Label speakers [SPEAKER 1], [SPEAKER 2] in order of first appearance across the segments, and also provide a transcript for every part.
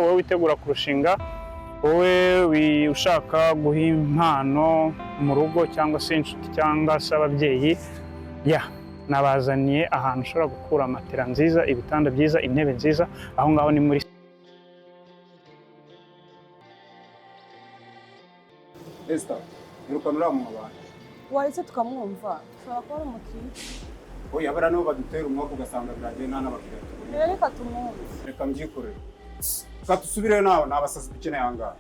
[SPEAKER 1] wowe witegura kurushinga, wowe ushaka guha impano mu rugo cyangwa se inshuti cyangwa se ababyeyi, nabazaniye ahantu ushobora gukura matera nziza, ibitanda byiza, intebe nziza. Aho ngaho ni muri
[SPEAKER 2] Esther, nirukanura mu abantu.
[SPEAKER 3] Wahise tukamwumva, ushobora kuba ari umukiriya.
[SPEAKER 2] Oya bara no badutera umwaka ugasanga biragiye nta n'abakiriya.
[SPEAKER 3] Reka tumwumve.
[SPEAKER 2] Reka mbyikorere. Tusubire nawe n'abasazi dukeneye ahangaha.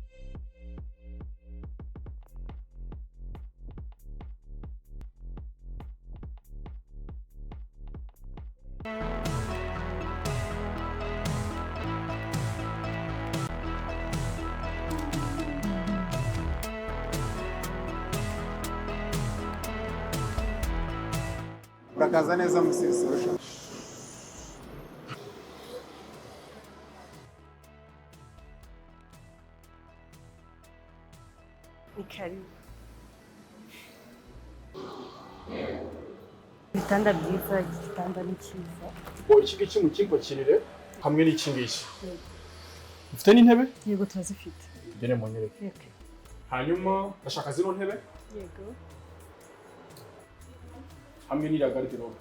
[SPEAKER 2] Urakaza neza musisi urusha.
[SPEAKER 3] Karibu. Ibitanda byiza, igitanda ni cyiza.
[SPEAKER 4] Iki ngiki mu kimpakirire hamwe n'iki ngiki. Ufite n'intebe?
[SPEAKER 3] Yego turazifite.
[SPEAKER 4] Gene mu nyereke. Hanyuma ndashaka zino ntebe?
[SPEAKER 3] Yego.
[SPEAKER 4] Hamwe n'iriya garderobe.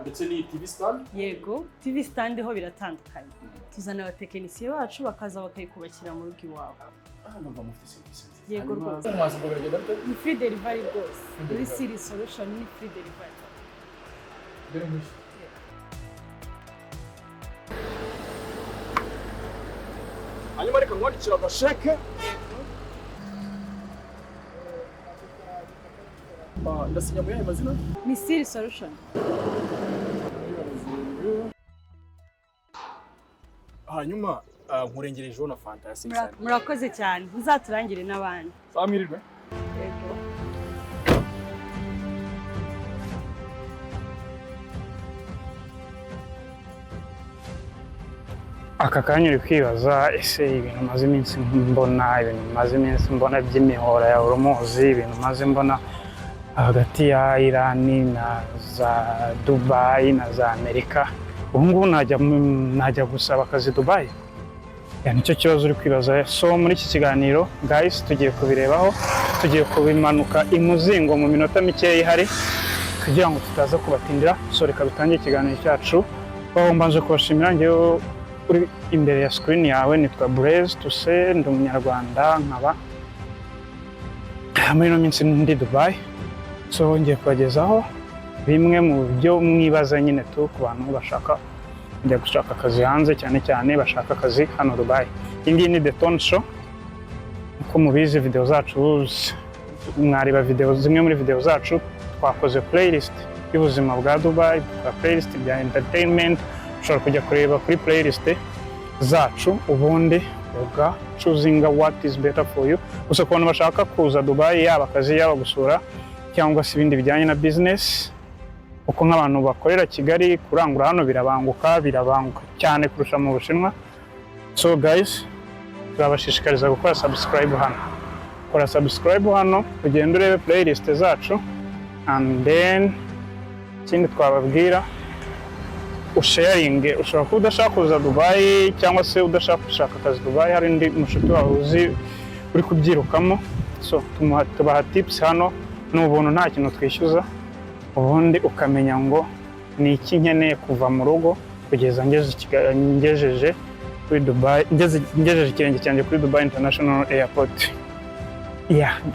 [SPEAKER 4] Ndetse n'iyi TV stand?
[SPEAKER 3] Yego, TV stand ho biratandukanye. Tuzana abatekinisiye bacu bakaza bakayikubakira mu rugo iwawe.
[SPEAKER 4] Numva mufite serivisi.
[SPEAKER 3] Yego rwose.
[SPEAKER 4] Mwazi ngo biragenda bite?
[SPEAKER 3] Ni free delivery rwose. Muri Siri Solution ni free delivery.
[SPEAKER 4] Dore mushi. Hanyuma reka nkwandikira agasheke. Ndasinya mu yahe mazina?
[SPEAKER 3] Ni Siri Solution.
[SPEAKER 4] Hanyuma nkurengerejeho na fanta ya 600.
[SPEAKER 3] Murakoze cyane. Muzaturangire n'abandi.
[SPEAKER 4] Samirirwe.
[SPEAKER 3] Yego.
[SPEAKER 1] aka kanya uri kwibaza ese ibintu maze iminsi mbona by'imihora ya Hormuzi, ibintu maze mbona hagati ya Irani na za Dubai na za Amerika, ubu ngubu najya gusaba akazi Dubai? Nicyo kibazo uri kwibaza. So muri iki kiganiro guys tugiye kubirebaho, tugiye kubimanuka imuzingo mu minota mikeya ihari kugira ngo tutaza kubatindira. So reka dutangire ikiganiro cyacu. Mbanje kubashimira ngewe uri imbere ya screen yawe, nitwa Blaise Tuse, ndi umunyarwanda, nkaba muri ino minsi ndi Dubai. So ngiye kubagezaho bimwe mu byo mwibaza nyine ku bantu bashaka kujya gushaka akazi hanze, cyane cyane bashaka akazi hano Dubai. Iyi ni The Tone Show. Uko mubizi video zacu mwareba zimwe muri video zacu twakoze playlist y'ubuzima bwa Dubai, playlist ya entertainment. Ushobora kujya kureba kuri playlist zacu ubundi uga choosing what is better for you. Gusa ku bantu bashaka kuza Dubai, yaba akazi yaba gusura cyangwa se ibindi bijyanye na business, uko nk'abantu bakorera Kigali kurangura hano birabanguka cyane kurusha mu Bushinwa. So guys, turabashishikariza gukora subscribe hano. Kora subscribe hano ugenda urebe playlist zacu, and then ikindi twababwira usharinge. Ushobora kuba udashaka kuza Dubai cyangwa se udashaka gushaka akazi Dubai, hari undi mushuti wawe uzi uri kubyirukamo, so tubaha tips hano n'ubuntu, nta kintu twishyuza, ubundi ukamenya ngo ni iki nkeneye kuva mu rugo kugeza ngejeje kuri Dubai, ngejeje ikirenge cyanjye kuri Dubai International Airport.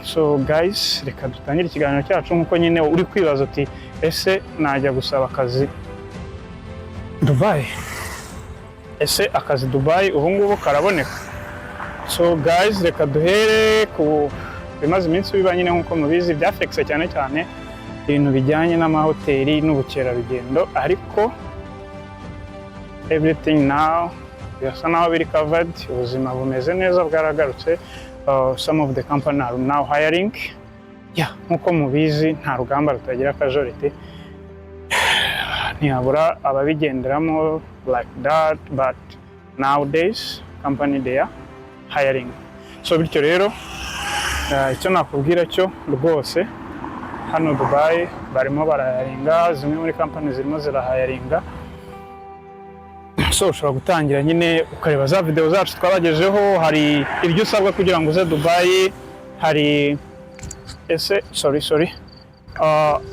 [SPEAKER 1] So guys, reka dutangire ikiganiro cyacu. Nkuko nyine uri kwibaza uti ese najya gusaba akazi Dubai, ese akazi Dubai ubu ngubu karaboneka? So guys, reka duhere ku bimaze iminsi biba nyine nkuko mubizi byafekse cyane cyane ibintu bijyanye n'amahoteli n'ubukerarugendo, ariko everything now birasa naho biri covered, ubuzima bumeze neza, bwaragarutse. Some of the company are now hiring. Nkuko mubizi nta rugamba rutagira akajorite, ntihabura ababigenderamo like that, but nowadays company they are hiring. So bityo rero icyo nakubwira cyo rwose hano Dubai barimo barahayaringa, zimwe muri company zirimo zirahayaringa. so ushobora gutangira nyine ukareba za video zacu twabagejeho. Hari ibyo usabwa kugira ngo uze Dubai, hari ese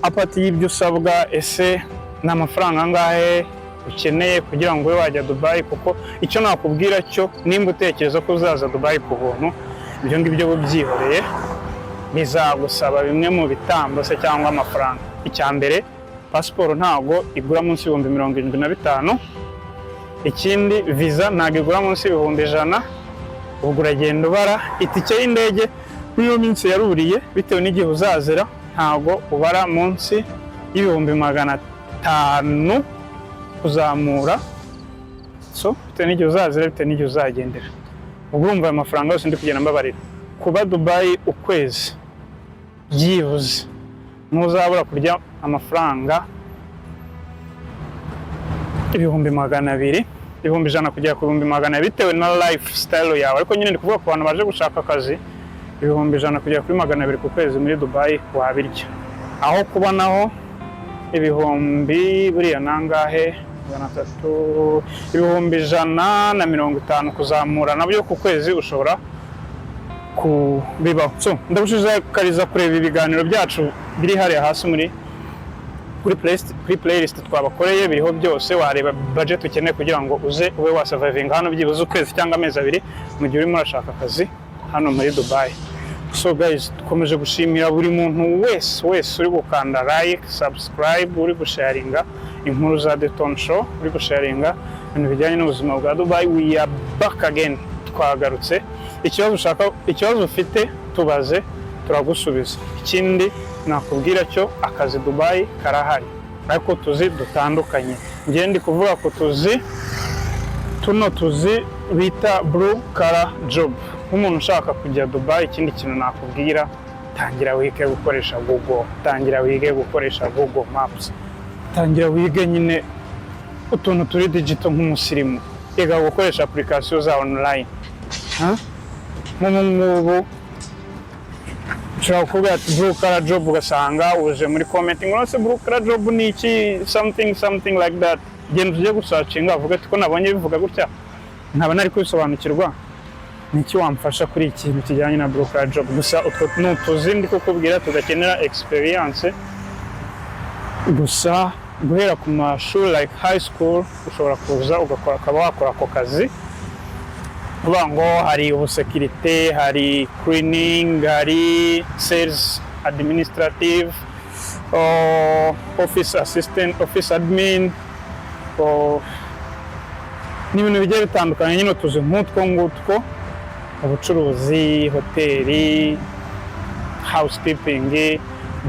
[SPEAKER 1] apati y'ibyo usabwa, ese n'amafaranga angahe ukeneye kugira ngo ube wajya Dubai. Kuko icyo nakubwira cyo, nimba utekereza ko uzaza Dubai ku buntu, ibyo ngibyo byihoreye, bizagusaba bimwe mu bitambo se cyangwa amafaranga. Icya mbere, pasiporo ntago igura munsi y'ibihumbi 75. Ikindi, visa ntago igura munsi y'ibihumbi 100. Ubwo uragenda ubara itike y'indege muri iyo minsi yaruriye, bitewe n'igihe uzazira, ntago ubara munsi y'ibihumbi 500 kuzamura. So bitewe n'igihe uzazira, bitewe n'igihe uzagendera. Ubwo urumva ayo mafaranga yose ndi kugenda mbabarira. Kuba Dubai ukwezi byibuze ntuzabura kurya amafaranga ibihumbi 200, ibihumbi 100 kugera ku bihumbi 200 bitewe na lifestyle yawe. Ariko nyine ndi kuvuga ku bantu baje gushaka akazi, ibihumbi 100 kugera kuri 200 ku kwezi muri Dubai wabirya. Aho kuba naho ibihumbi buriya nangahe 300, ibihumbi 150 kuzamura nabyo ku kwezi ushobora kubibaho. So ndagushishikariza kureba ibiganiro byacu biri hariya hasi kuri playlist twabakoreye, biriho byose. Wareba budget ukeneye kugira ngo uze ube wasurviving hano byibuze ukwezi cyangwa amezi 2 mu gihe urimo urashaka akazi hano muri Dubai. So guys, dukomeje gushimira buri muntu wese uri gukanda like, subscribe, uri gusharinga inkuru za The Tone Show, uri gusharinga ibintu bijyanye n'ubuzima bwa Dubai. We are back again, twagarutse. Ikibazo ufite tubaze, turagusubiza. Ikindi nakubwira cyo, akazi Dubai karahari, ariko tuzi dutandukanye. Ngiye ndi kuvuga ko tuzi bita blue collar job. Nk'umuntu ushaka kujya Dubai, ikindi kintu nakubwira, tangira wige gukoresha Google, tangira wige gukoresha Google Maps, tangira wige nyine utuntu turi digital nk'umusirimu. Yiga gukoresha application za online. Nk'ubu ushobora kuvuga ati blue collar job, ugasanga uje muri commenting ngo se blue collar job ni iki, something like that. Genda uje gusearchinga, uvuga ati ko nabonye bivuga gutya, nkaba nari kubisobanukirwa, niki wamfasha kuri iki kintu kijyanye na blue collar job. Gusa utwo nutuzi ndi kukubwira, tudakenera experience. Gusa guhera ku mashuri like high school ushobora kuza ugakora, akaba wakora ako kazi. Uvuga ngo hari ubusekirite, hari cleaning, hari sales administrative, office assistant, office admin, n'ibintu bigiye bitandukanye. Nyine tuzi nk'utwo ngutwo, ubucuruzi, hoteli, housekeeping,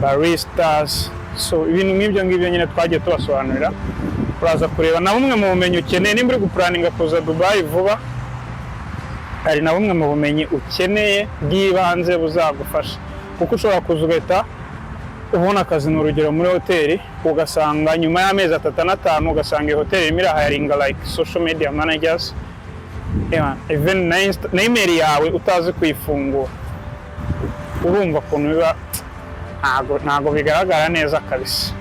[SPEAKER 1] baristas. So ibintu nk'ibyo ngibyo nyine twagiye tubasobanurira. Uraza kureba na bumwe mu bumenyi ukeneye nimba uri gupuraninga kuza Dubai vuba. Hari na bumwe mu bumenyi ukeneye bw'ibanze buzagufasha, kuko ushobora kuza ugahita ubona akazi. N'urugero muri hoteli, ugasanga nyuma y'amezi 3 na 5 ugasanga iyo hoteli irimo irahayaringa like social media managers, even na email yawe utazi kuyifungura. Urumva ukuntu biba ntago bigaragara neza kabisa.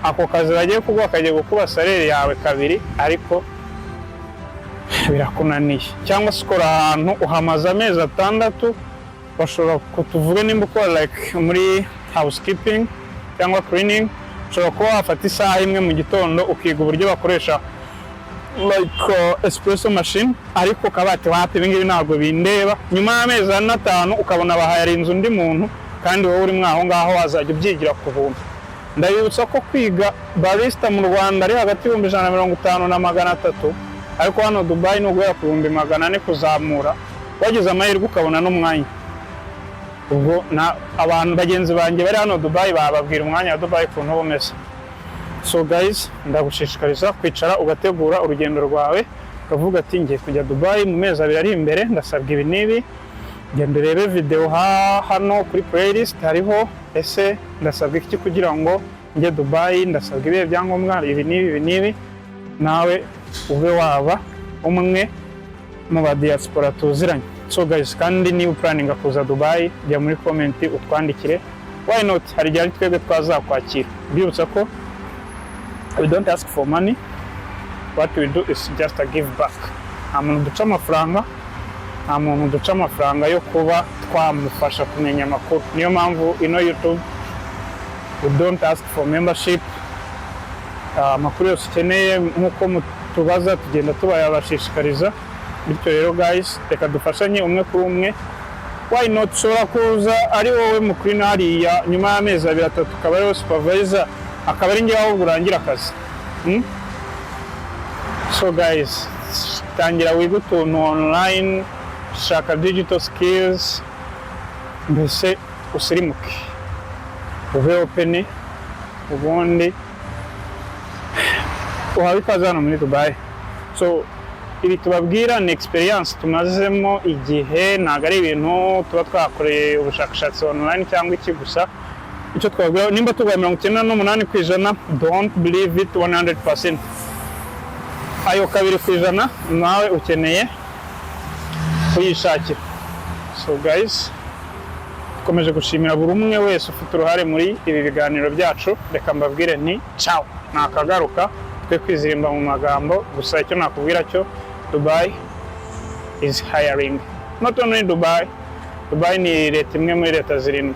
[SPEAKER 1] Ako kazi bagiye kuguha kagiye gukuba salary yawe 2, ariko birakunaniye. Cyangwa se ukora ahantu uhamaze amezi 6, bashobora kutuvuga nimba ukora like muri housekeeping cyangwa cleaning, ushobora kuba wafata isaha imwe mu gitondo ukiga uburyo bakoresha like espresso machine, ariko kabati wapi ibingibi ntabwo bindeba. Nyuma y'amezi 5 ukabona bahayarinze undi muntu, kandi wowe uri mwaho ngaho wazajya ubyigira ku buntu. Ndabibutsa ko kwiga barista mu Rwanda ari hagati y'ibihumbi 150 na 300, ariko hano Dubai no guhera ku 400 kuzamura. Wagize amahirwe ukabona n'umwanya. Ubwo abantu bagenzi banjye bari hano Dubai bababwira umwanya wa Dubai kuntu bomeze. So guys, ndagushishikariza kwicara ugategura urugendo rwawe, ukavuga ati ngiye kujya Dubai mu mezi 2 ari imbere, ndasabwa ibi nibi. Genda urebe video hano kuri playlist, hariho ese ndasabwa iki kugira ngo njye Dubai, ndasabwa ibihe byangombwa ibi nibi. Nawe ube waba umwe mu ba diaspora tuziranye. So guys, kandi niba planning kuza Dubai, jya muri comment utwandikire. Why not? Hari igihe twebwe twazakwakira. Bibutsa ko we don't ask for money, what we do is just a give back. Nta muntu duca amafaranga, nta muntu duca amafaranga yo kuba twamufasha kumenya amakuru. Niyo mpamvu ino YouTube we don't ask for membership. Amakuru yose ukeneye nk'uko mutubaza tugenda tubayabashishikariza. Bityo rero guys, reka dufashanye umwe kuri umwe. Why not ushobora kuza ari wowe mukuri hariya nyuma y'amezi 2-3 akaba ariwe supervisor, akaba ari njyewe ahubwo urangira akazi. So guys, tangira wiga utuntu online, shaka digital skills, mbese usirimuke, ube open, ubundi uhawe ikaze hano muri Dubai. So ibi tubabwira ni experience tumazemo igihe, ntabwo ari ibintu tuba twakoreye ubushakashatsi online cyangwa iki gusa. Icyo twabwira nimba tubaye 98%, don't believe it 100%. Ayo 2% nawe ukeneye kuyishakira. So guys, dukomeje gushimira buri umwe wese ufite uruhare muri ibi biganiro byacu. Reka mbabwire nti ciao, nakagaruka twe kwizirimba mu magambo gusa. Icyo nakubwira cyo, Dubai is hiring. Not only Dubai ni leta imwe muri leta 7.